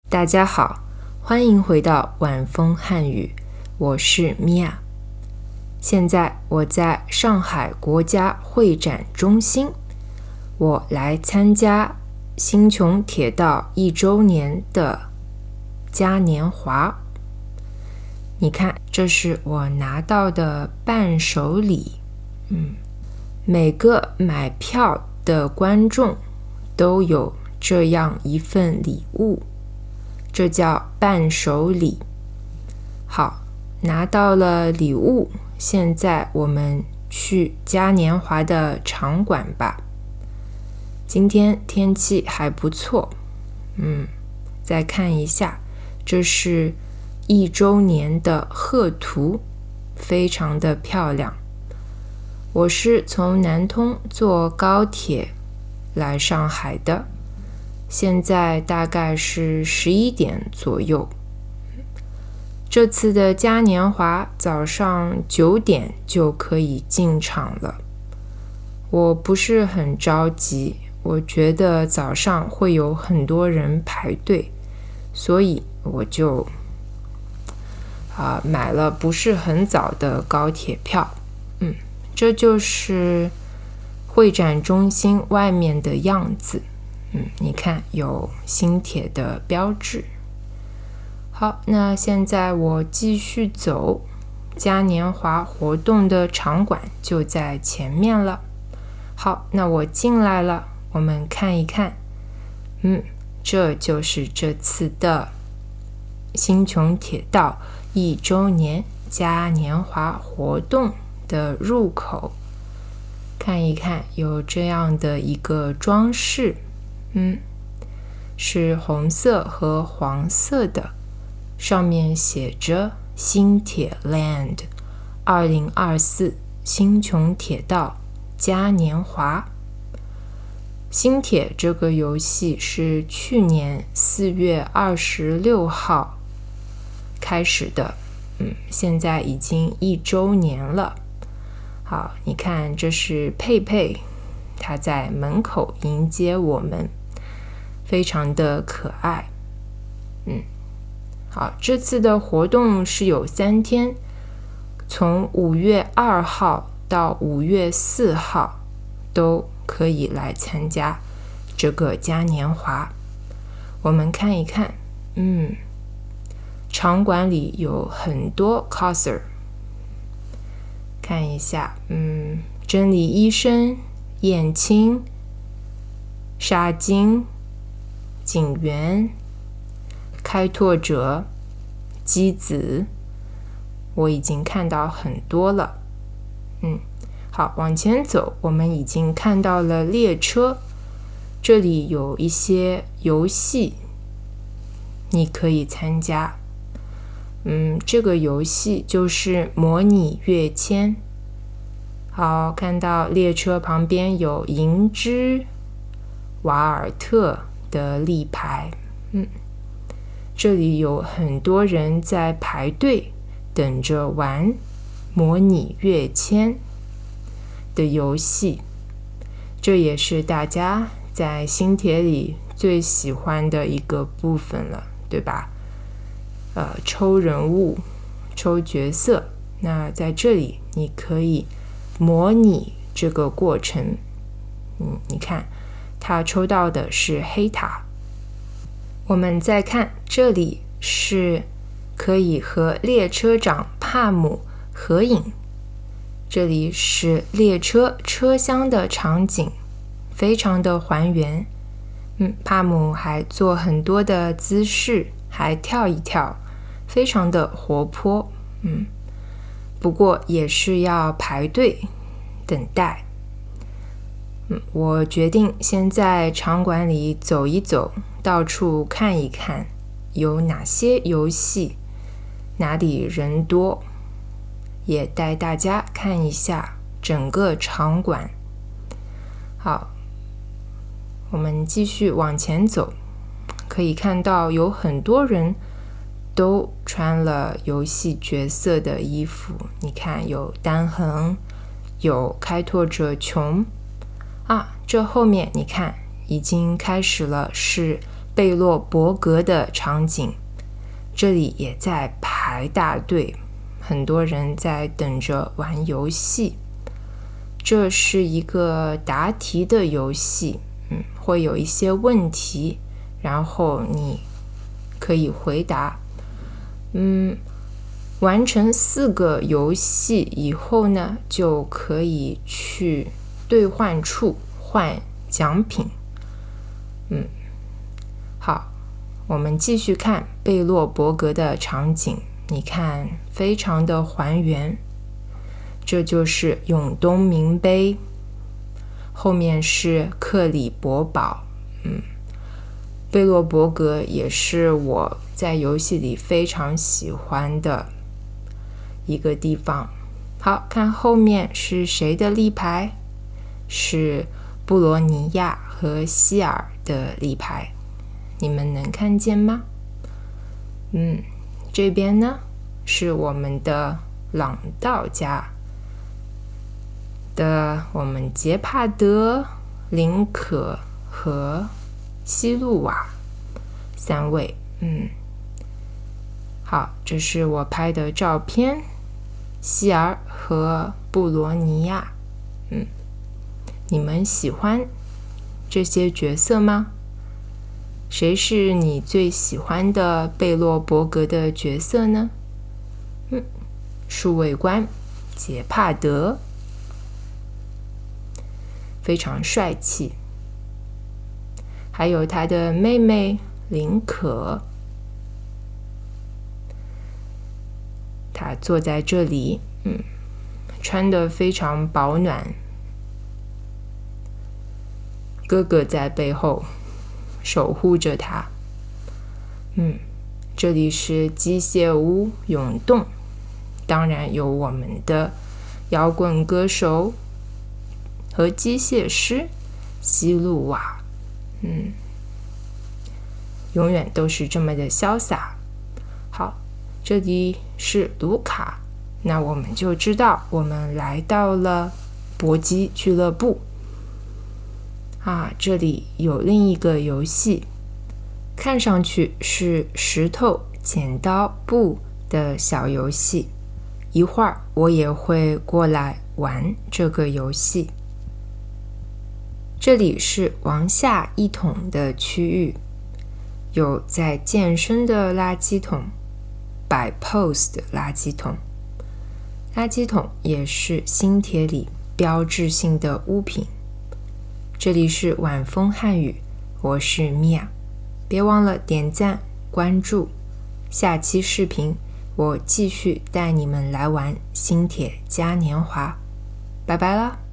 大家好，欢迎回到晚风汉语，我是米娅。现在我在上海国家会展中心，我来参加新琼铁道1周年的嘉年华。你看，这是我拿到的伴手礼。每个买票的观众都有这样一份礼物，这叫伴手礼。好，拿到了礼物，现在我们去嘉年华的场馆吧。今天天气还不错。再看一下，这是1周年的贺图，非常的漂亮。我是从南通坐高铁来上海的，现在大概是11点左右。这次的嘉年华早上9点就可以进场了。我不是很着急，我觉得早上会有很多人排队，所以我就买了不是很早的高铁票。这就是会展中心外面的样子。你看有新铁的标志。好，那现在我继续走，嘉年华活动的场馆就在前面了。好，那我进来了，我们看一看。这就是这次的新琼铁道1周年嘉年华活动的入口。看一看，有这样的一个装饰，是红色和黄色的，上面写着新铁 Land 2024新琼铁道嘉年华。新铁这个游戏是去年4月26号开始的，现在已经1周年了。好，你看这是佩佩，他在门口迎接我们，非常的可爱。好，这次的活动是有3天，从5月2号到5月4号都可以来参加这个嘉年华。我们看一看，场馆里有很多 coser， 看一下，真理医生、燕青、沙金、警员、开拓者、机子，我已经看到很多了。好，往前走，我们已经看到了列车，这里有一些游戏你可以参加。这个游戏就是模拟跃迁。好，看到列车旁边有银之、瓦尔特的立牌。这里有很多人在排队等着玩模拟跃迁的游戏，这也是大家在新铁里最喜欢的一个部分了，对吧？抽人物、抽角色，那在这里你可以模拟这个过程。你看，他抽到的是黑塔。我们再看，这里是可以和列车长帕姆合影。这里是列车车厢的场景，非常的还原。帕姆还做很多的姿势，还跳一跳，非常的活泼。不过也是要排队等待。我决定先在场馆里走一走，到处看一看有哪些游戏，哪里人多，也带大家看一下整个场馆。好，我们继续往前走，可以看到有很多人都穿了游戏角色的衣服。你看，有丹恒，有开拓者琼。这后面你看已经开始了，是贝洛伯格的场景，这里也在排大队，很多人在等着玩游戏。这是一个答题的游戏，会有一些问题，然后你可以回答。完成4个游戏以后呢，就可以去兑换处换奖品。好，我们继续看贝洛伯格的场景，你看非常的还原。这就是永东名碑，后面是克里伯堡。贝洛伯格也是我在游戏里非常喜欢的一个地方。好，看后面是谁的立牌？是布罗尼亚和希尔的立牌，你们能看见吗？这边呢是我们的朗道家的我们杰帕德、林可和西路瓦3位。好，这是我拍的照片，希尔和布罗尼亚。你们喜欢这些角色吗？谁是你最喜欢的贝洛伯格的角色呢？数位官杰帕德，非常帅气。还有他的妹妹林可，他坐在这里，穿得非常保暖。哥哥在背后守护着他。这里是机械屋涌动，当然有我们的摇滚歌手和机械师西路瓦。永远都是这么的潇洒。好，这里是卢卡，那我们就知道我们来到了搏击俱乐部。这里有另一个游戏，看上去是石头剪刀布的小游戏，一会儿我也会过来玩这个游戏。这里是往下一桶的区域，有在健身的垃圾桶，摆 pose 的垃圾桶。垃圾桶也是新铁里标志性的物品。这里是晚风汉语，我是米娅，别忘了点赞关注，下期视频我继续带你们来玩新铁嘉年华，拜拜啦。